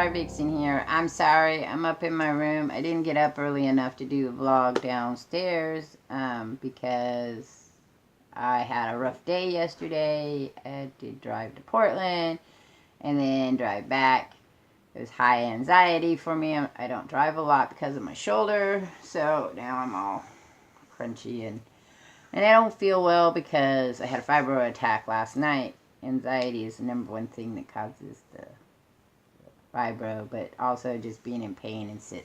Shardvixen here. I'm sorry, I'm up in my room. I didn't get up early enough to do the vlog downstairs because I had a rough day yesterday. I had to drive to Portland and then drive back. It was high anxiety for me. I don't drive a lot because of my shoulder, so now I'm all crunchy and I don't feel well because I had a fibro attack last night. Anxiety is the #1 thing that causes the fibro, but also just being in pain and stuff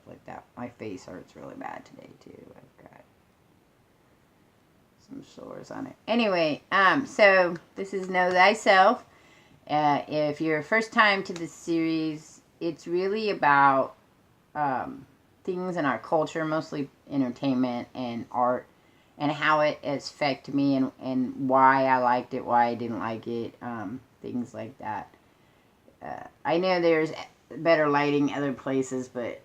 like that. My face hurts really bad today too. I've got some sores on it. Anyway, so this is Know Thyself. If you're first time to this series, it's really about things in our culture, mostly entertainment and art, and how it has affected me and why I liked it, why I didn't like it, things like that. I know there's better lighting other places, but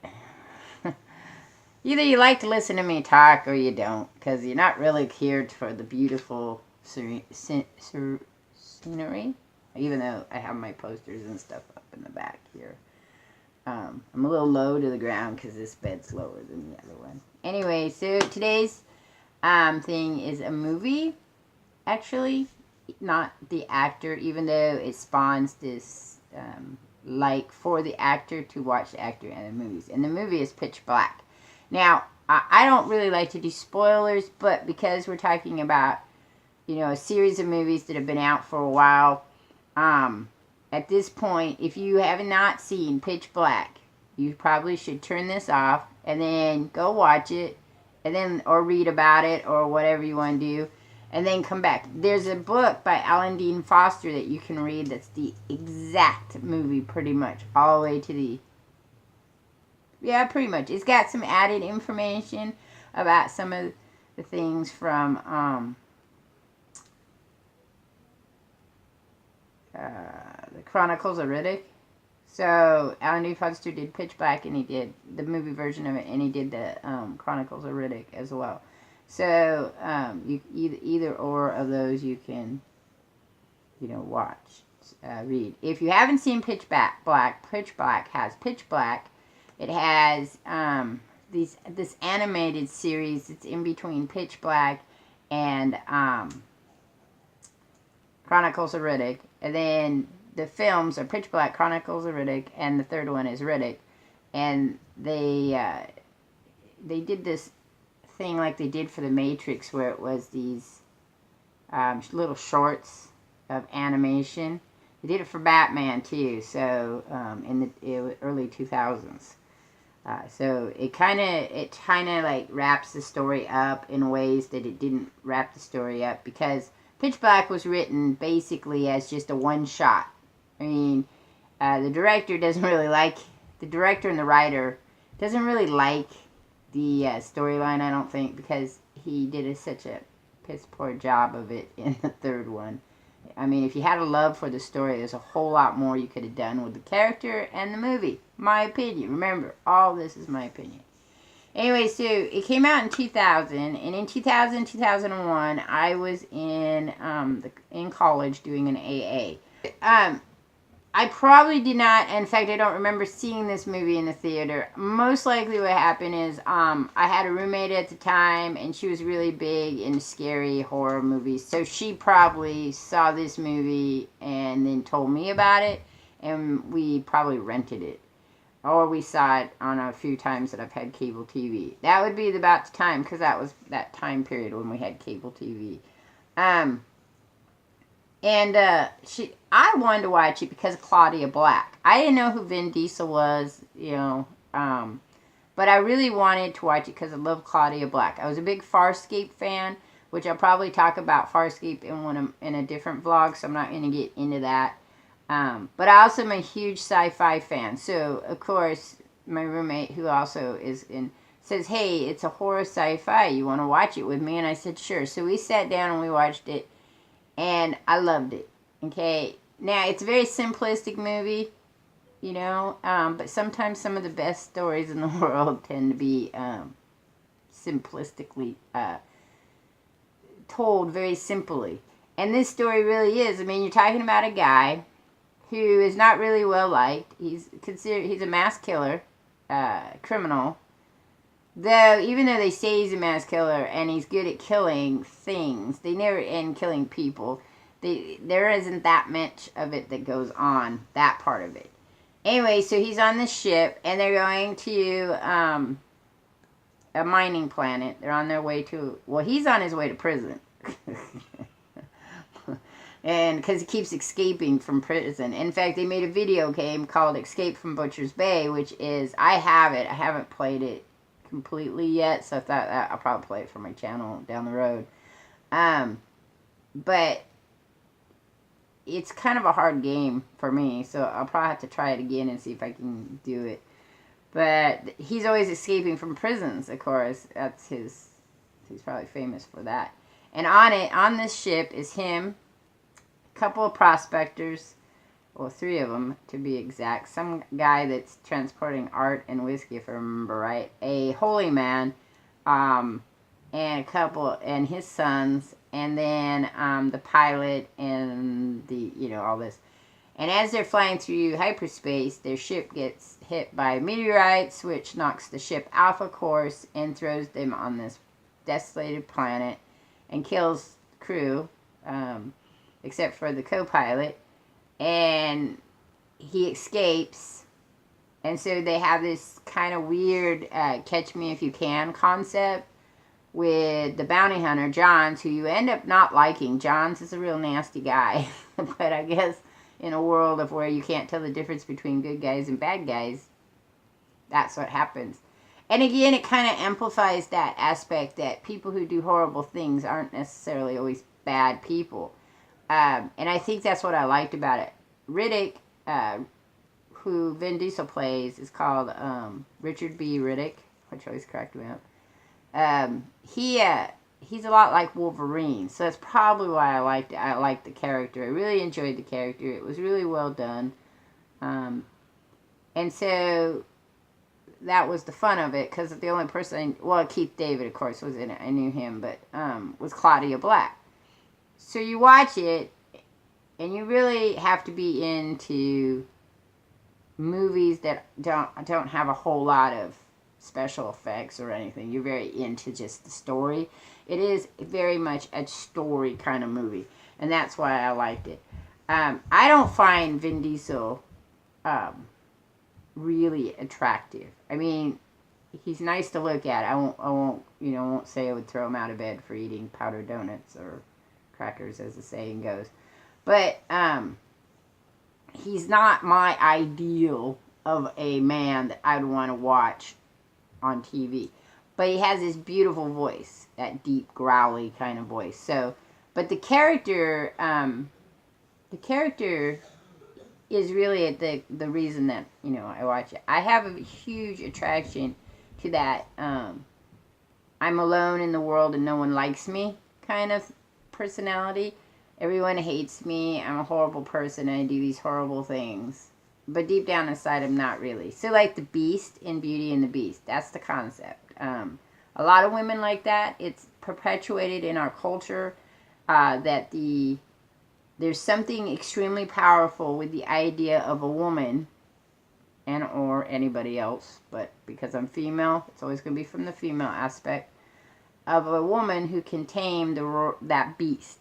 either you like to listen to me talk or you don't, because you're not really here for the beautiful scenery, even though I have my posters and stuff up in the back here. I'm a little low to the ground because this bed's lower than the other one. Anyway, so today's thing is a movie. Actually, not the actor, even though it spawns this like for the actor to watch the actor in the movies. And the movie is Pitch Black. Now, I don't really like to do spoilers, but because we're talking about, a series of movies that have been out for a while, at this point, if you have not seen Pitch Black, you probably should turn this off and then go watch it, and then or read about it or whatever you want to do, and then come back. There's a book by Alan Dean Foster that you can read that's the exact movie, pretty much all the way to the. Yeah, pretty much. It's got some added information about some of the things from the Chronicles of Riddick. So Alan D. Foster did Pitch Black, and he did the movie version of it, and he did the Chronicles of Riddick as well. So you either or of those you can, watch, read. If you haven't seen Pitch Black, Pitch Black has Pitch Black. It has this animated series that's in between Pitch Black and Chronicles of Riddick, and then the films are Pitch Black, Chronicles of Riddick, and the third one is Riddick. And they did this thing like they did for The Matrix, where it was these little shorts of animation. They did it for Batman too, so in the early 2000s. So it kind of like wraps the story up in ways that it didn't wrap the story up, because Pitch Black was written basically as just a one-shot. I mean, the director and the writer doesn't really like the storyline, I don't think, because he did such a piss poor job of it in the third one. I mean, if you had a love for the story, there's a whole lot more you could have done with the character and the movie. My opinion. Remember, all this is my opinion. Anyway, so it came out in 2000, and in 2001, I was in college doing an AA. I probably did not, in fact, I don't remember seeing this movie in the theater. Most likely what happened is I had a roommate at the time, and she was really big into scary horror movies. So she probably saw this movie and then told me about it, and we probably rented it. Or we saw it on a few times that I've had cable TV. That would be about the time, because that was that time period when we had cable TV. I wanted to watch it because of Claudia Black. I didn't know who Vin Diesel was, but I really wanted to watch it because I love Claudia Black. I was a big Farscape fan, which I'll probably talk about Farscape in a different vlog, so I'm not going to get into that. But I also am a huge sci-fi fan. So, of course, my roommate, who also says, hey, it's a horror sci-fi. You want to watch it with me? And I said, sure. So we sat down and we watched it. And I loved it. Okay. Now, it's a very simplistic movie, but sometimes some of the best stories in the world tend to be simplistically told very simply. And this story really is. I mean, you're talking about a guy who is not really well liked. He's a mass killer, criminal. Though, even though they say he's a mass killer and he's good at killing things, they never end killing people. There isn't that much of it that goes on, that part of it. Anyway, so he's on this ship, and they're going to a mining planet. They're on their way to, well, he's on his way to prison. And because he keeps escaping from prison. In fact, they made a video game called Escape from Butcher's Bay, which is, I have it. I haven't played it completely yet, so I thought that I'll probably play it for my channel down the road. But it's kind of a hard game for me, so I'll probably have to try it again and see if I can do it. But he's always escaping from prisons, of course. That's he's probably famous for that. And on this ship is him, a couple of prospectors, well, 3 of them to be exact. Some guy that's transporting art and whiskey, if I remember right. A holy man, and a couple, and his sons, and then the pilot and all this. And as they're flying through hyperspace, their ship gets hit by meteorites, which knocks the ship off of course and throws them on this desolated planet and kills crew, except for the co-pilot. And he escapes. And so they have this kind of weird catch me if you can concept with the bounty hunter, Johns, who you end up not liking. Johns is a real nasty guy. But I guess in a world of where you can't tell the difference between good guys and bad guys, that's what happens. And again, it kind of amplifies that aspect that people who do horrible things aren't necessarily always bad people. And I think that's what I liked about it. Riddick, who Vin Diesel plays, is called Richard B. Riddick, which always cracked me up. He's a lot like Wolverine, so that's probably why I liked it. I liked the character. I really enjoyed the character. It was really well done. And so that was the fun of it, because the only person, Keith David, of course, was in it. I knew him, but was Claudia Black. So you watch it, and you really have to be into movies that don't have a whole lot of special effects or anything. You're very into just the story. It is very much a story kind of movie, and that's why I liked it. I don't find Vin Diesel really attractive. I mean, he's nice to look at. I won't say I would throw him out of bed for eating powdered donuts or crackers, as the saying goes. But he's not my ideal of a man that I'd want to watch on TV. But he has this beautiful voice, that deep, growly kind of voice. So, but the character is really the reason that, I watch it. I have a huge attraction to that I'm alone in the world and no one likes me kind of personality. Everyone hates me. I'm a horrible person and I do these horrible things. But deep down inside, I'm not really. So like the Beast in Beauty and the Beast. That's the concept. A lot of women like that. It's perpetuated in our culture that there's something extremely powerful with the idea of a woman or anybody else. But because I'm female, it's always going to be from the female aspect of a woman who can tame that beast.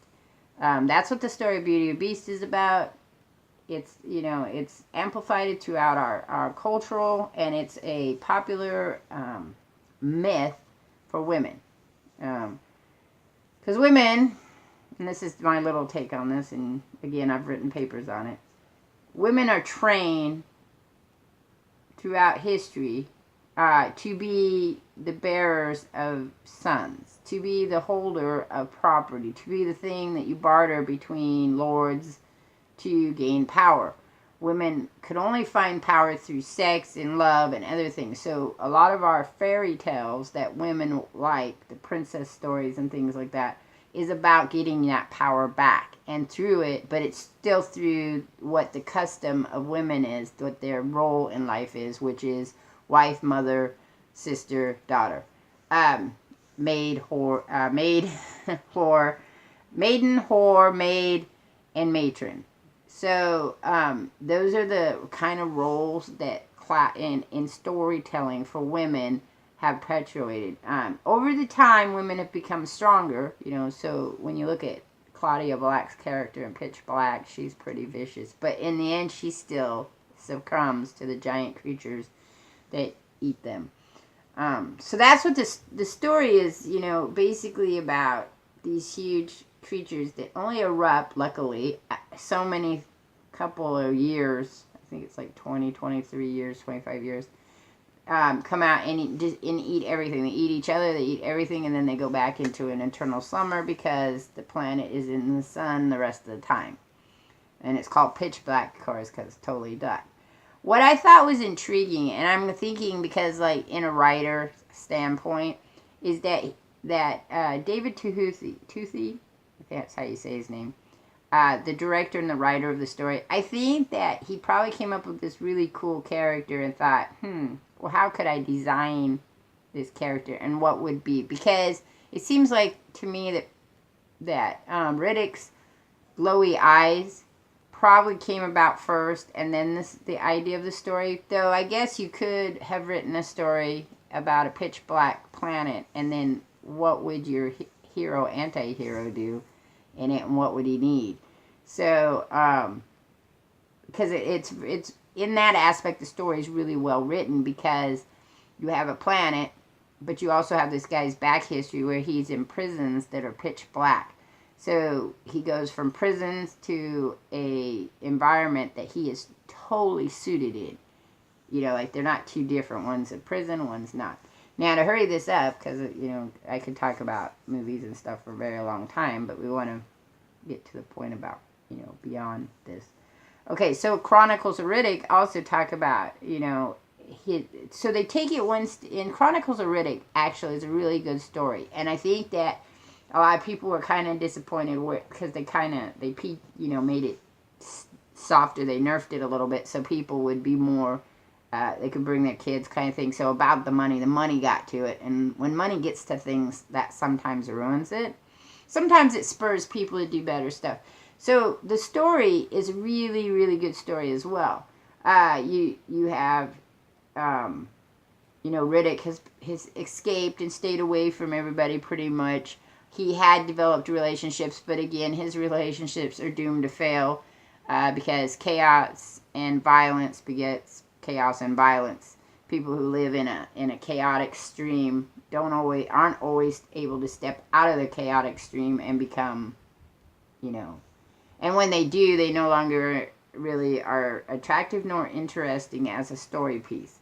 That's what the story of Beauty and the Beast is about. It's, it's amplified throughout our cultural, and it's a popular myth for women. Because women, and this is my little take on this, and again, I've written papers on it. Women are trained throughout history to be the bearers of sons, to be the holder of property, to be the thing that you barter between lords to gain power. Women could only find power through sex and love and other things. So a lot of our fairy tales that women like, the princess stories and things like that, is about getting that power back. And through it, but it's still through what the custom of women is, what their role in life is, which is wife, mother, sister, daughter. Maid, whore, maiden, whore, maid, and matron. So those are the kind of roles that in storytelling for women have perpetuated. Over the time, women have become stronger. So when you look at Claudia Black's character in Pitch Black, she's pretty vicious. But in the end, she still succumbs to the giant creatures that eat them. So that's what the story is, basically about these huge creatures that only erupt, luckily, so many couple of years, I think it's like 20, 23 years, 25 years, come out and eat everything. They eat each other, they eat everything, and then they go back into an eternal slumber because the planet is in the sun the rest of the time. And it's called Pitch Black, of course, because it's totally dark. What I thought was intriguing, and I'm thinking because, like, in a writer standpoint, is that David Tuthi, I think that's how you say his name, the director and the writer of the story, I think that he probably came up with this really cool character and thought, well, how could I design this character and what would be? Because it seems like to me that Riddick's glowy eyes probably came about first, and then the idea of the story. Though I guess you could have written a story about a pitch black planet, and then what would your hero, anti-hero do in it, and what would he need? So, because it's in that aspect, the story is really well written because you have a planet, but you also have this guy's back history where he's in prisons that are pitch black. So he goes from prisons to a environment that he is totally suited in. Like they're not too different. One's a prison, one's not. Now, to hurry this up, because, I could talk about movies and stuff for a very long time, but we want to get to the point about, beyond this. Okay, so Chronicles of Riddick also talk about, so they take it in Chronicles of Riddick, actually, is a really good story. And I think that a lot of people were kind of disappointed because they made it softer. They nerfed it a little bit so people would be more, they could bring their kids kind of thing. So about the money got to it. And when money gets to things, that sometimes ruins it. Sometimes it spurs people to do better stuff. So the story is a really, really good story as well. You have, Riddick has escaped and stayed away from everybody pretty much. He had developed relationships, but again, his relationships are doomed to fail because chaos and violence begets chaos and violence. People who live in a chaotic stream aren't always able to step out of the chaotic stream and become, and when they do, they no longer really are attractive nor interesting as a story piece.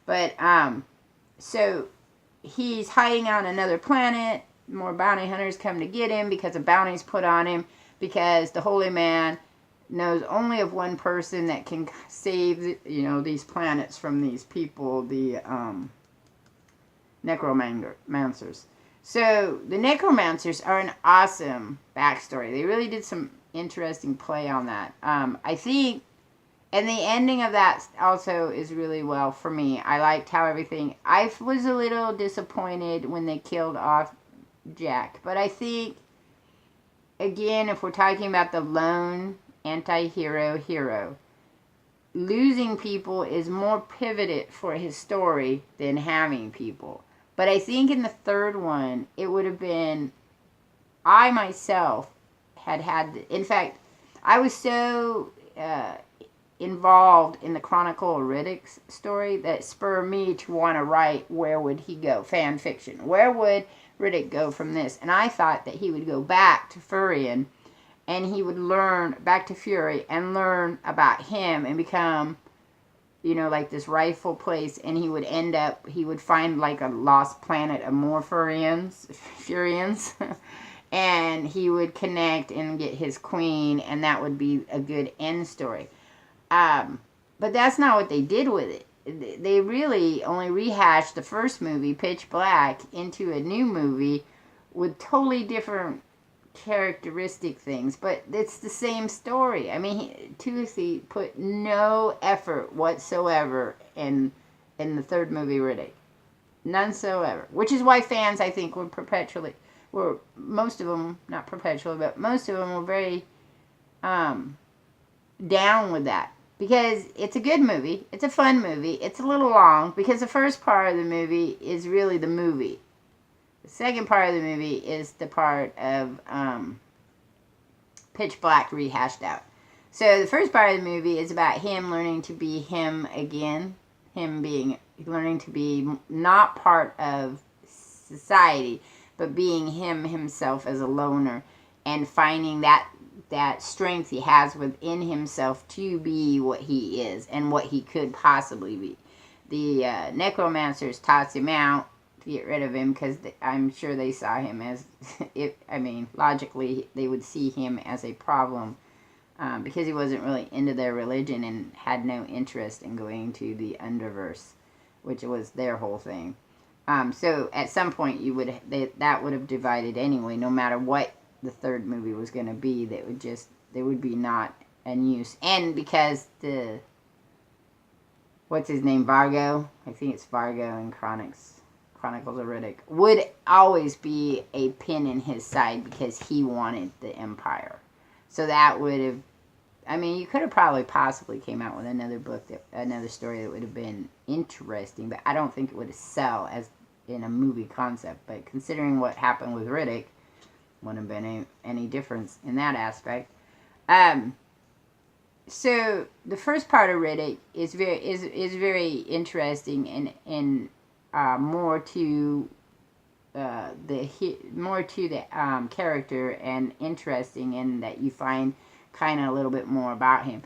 But so he's hiding on another planet. More bounty hunters come to get him because a bounty's put on him because the holy man knows only of one person that can save these planets from these people, the necromancers. So the necromancers are an awesome backstory. They really did some interesting play on that. I think, and the ending of that also is really well for me. I liked how everything. I was a little disappointed when they killed off Jack, but I think, again, if we're talking about the lone anti-hero, losing people is more pivoted for his story than having people. But I think in the third one, it would have been, I myself in fact, I was so involved in the Chronicle of Riddick's story that spurred me to want to write where would he go, fan fiction. Where would Riddick go from this? And I thought that he would go back to Furion and he would learn, back to Fury, and learn about him and become, like this rightful place, and he would find like a lost planet of more Furions, and he would connect and get his queen, and that would be a good end story. But that's not what they did with it. They really only rehashed the first movie, Pitch Black, into a new movie with totally different characteristic things, but it's the same story. I mean, Tuthi put no effort whatsoever in the third movie, Riddick. None whatsoever. Which is why fans, I think, most of them, not perpetually, but most of them were very down with that. Because it's a good movie. It's a fun movie. It's a little long because the first part of the movie is really the movie. The second part of the movie is the part of Pitch Black rehashed out. So the first part of the movie is about him learning to be him again. Learning to be not part of society, but being himself as a loner, and finding that strength he has within himself to be what he is and what he could possibly be. The necromancers toss him out to get rid of him because I'm sure they saw him as, logically they would see him as a problem because he wasn't really into their religion and had no interest in going to the underverse, which was their whole thing. So at some point that would have divided anyway, no matter what the third movie was going to be. They would be not in use. And because what's his name, Vargo, I think it's Vargo in Chronicles of Riddick, would always be a pin in his side because he wanted the Empire. So that would have, you could have probably possibly came out with another story that would have been interesting, but I don't think it would have sell as in a movie concept. But considering what happened with Riddick, wouldn't have been any difference in that aspect. So the first part of Riddick is very interesting and more to the character, and interesting in that you find kind of a little bit more about him,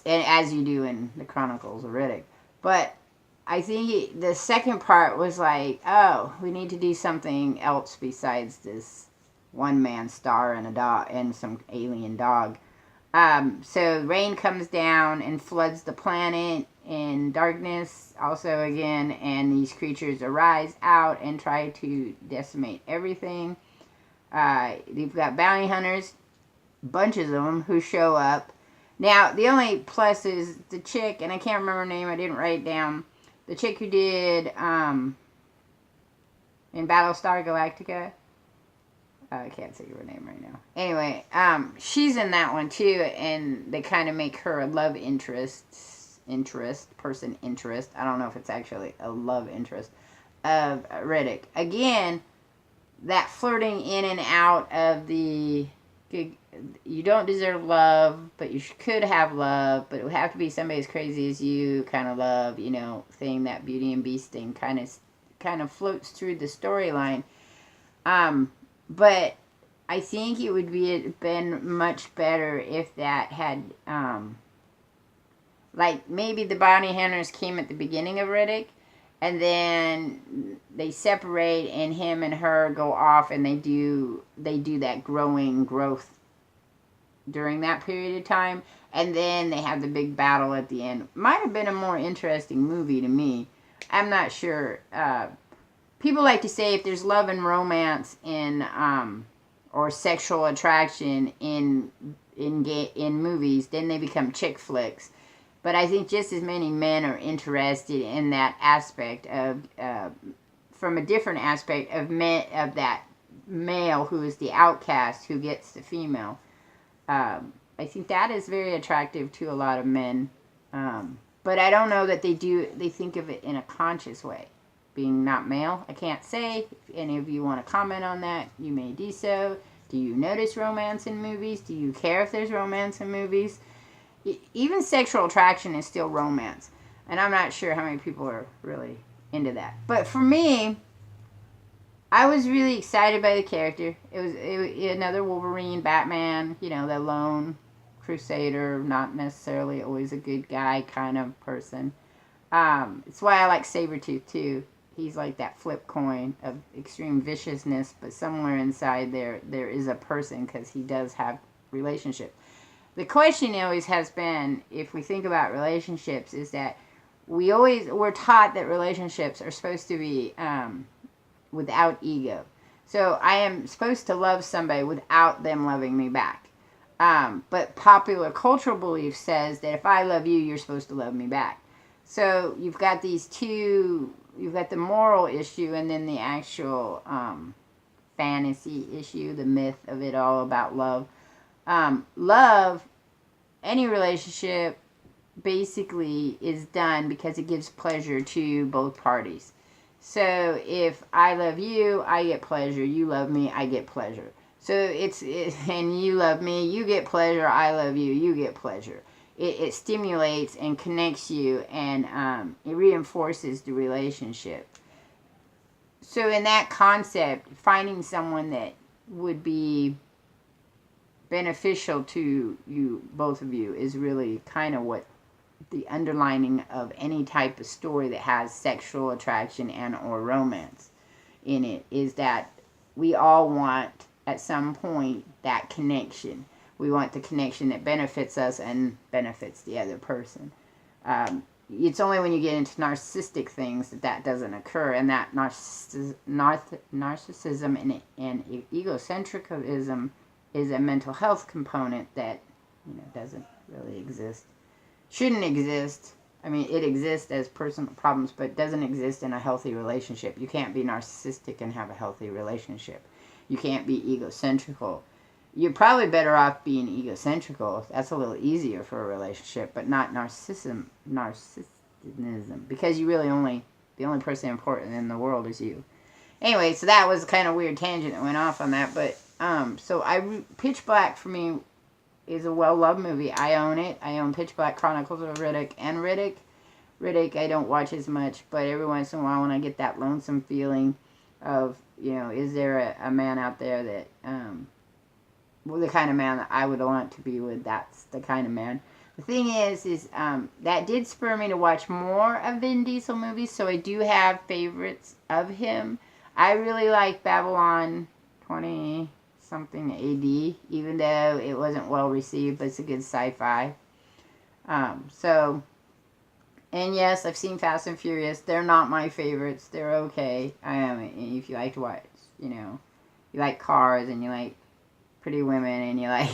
and as you do in the Chronicles of Riddick. But I think the second part was like, oh, we need to do something else besides this one-man star and a dog and some alien dog. So rain comes down and floods the planet, and darkness also again, and these creatures arise out and try to decimate everything. You've got bounty hunters, bunches of them, who show up. Now, the only plus is the chick, and I can't remember her name, I didn't write it down, the chick who did in Battlestar Galactica. I can't think of her name right now. Anyway, she's in that one too, and they kind of make her a love interest. I don't know if it's actually a love interest of Riddick. Again, that flirting in and out of the, you don't deserve love, but you could have love, but it would have to be somebody as crazy as you kind of love, thing, that Beauty and Beast thing kind of floats through the storyline. But I think it would been much better if that had, maybe the bounty hunters came at the beginning of Riddick, and then they separate, and him and her go off, and they do that growth during that period of time, and then they have the big battle at the end. Might have been a more interesting movie to me. I'm not sure. People like to say if there's love and romance in or sexual attraction in movies, then they become chick flicks. But I think just as many men are interested in that aspect of from a different aspect of that male who is the outcast who gets the female. I think that is very attractive to a lot of men. But I don't know that they think of it in a conscious way. Being not male, I can't say. If any of you want to comment on that, you may do so. Do you notice romance in movies? Do you care if there's romance in movies? Even sexual attraction is still romance. And I'm not sure how many people are really into that. But for me, I was really excited by the character. It was another Wolverine, Batman, the lone crusader, not necessarily always a good guy kind of person. It's why I like Sabretooth too. He's like that flip coin of extreme viciousness, but somewhere inside there is a person, because he does have relationships. The question always has been, if we think about relationships, is that we're taught that relationships are supposed to be without ego. So I am supposed to love somebody without them loving me back. But popular cultural belief says that if I love you, you're supposed to love me back. So you've got these two, you've got the moral issue and then the actual fantasy issue, the myth of it all about love. Love any relationship basically is done because it gives pleasure to both parties. So if I love you, I get pleasure. You love me, I get pleasure. So and you love me, you get pleasure. I love you, you get pleasure. It stimulates and connects you, and it reinforces the relationship. So in that concept, finding someone that would be beneficial to you, both of you, is really kind of what the underlining of any type of story that has sexual attraction and or romance in it, is that we all want at some point that connection. We want the connection that benefits us and benefits the other person. It's only when you get into narcissistic things that doesn't occur, and that narcissism and egocentrism is a mental health component that doesn't really exist. Shouldn't exist. I mean, it exists as personal problems, but doesn't exist in a healthy relationship. You can't be narcissistic and have a healthy relationship. You can't be egocentrical. You're probably better off being egocentrical. That's a little easier for a relationship, but not narcissism, because you really the only person important in the world is you. Anyway, so that was kind of weird tangent that went off on that, but so Pitch Black for me is a well-loved movie. I own it. I own Pitch Black Chronicles of Riddick and Riddick. Riddick I don't watch as much, but every once in a while when I get that lonesome feeling of, is there a man out there that, the kind of man that I would want to be with, that's the kind of man. The thing is that did spur me to watch more of Vin Diesel movies, so I do have favorites of him. I really like Babylon 20-something AD, even though it wasn't well received, but it's a good sci-fi. And yes, I've seen Fast and Furious. They're not my favorites. They're okay. If you like to watch, you like cars and you like pretty women and you like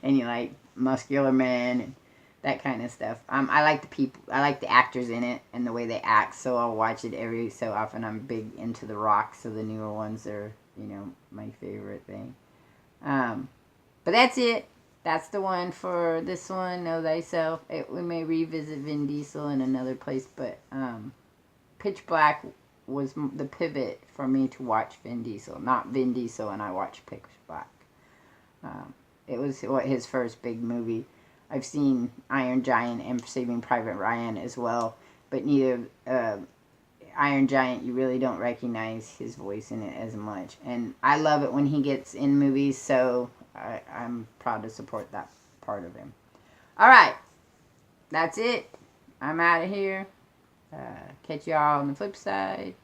and you like muscular men and that kind of stuff. I like the people. I like the actors in it and the way they act. So I'll watch it every so often. I'm big into The Rock, so the newer ones are my favorite thing. But that's it. That's the one for this one. Know Thyself. We may revisit Vin Diesel in another place, but Pitch Black was the pivot for me to watch Vin Diesel. Not Vin Diesel and I watched Pitch Black. It was his first big movie. I've seen Iron Giant and Saving Private Ryan as well, but neither Iron Giant, you really don't recognize his voice in it as much. And I love it when he gets in movies, so I'm proud to support that part of him. Alright, that's it. I'm out of here. Catch y'all on the flip side.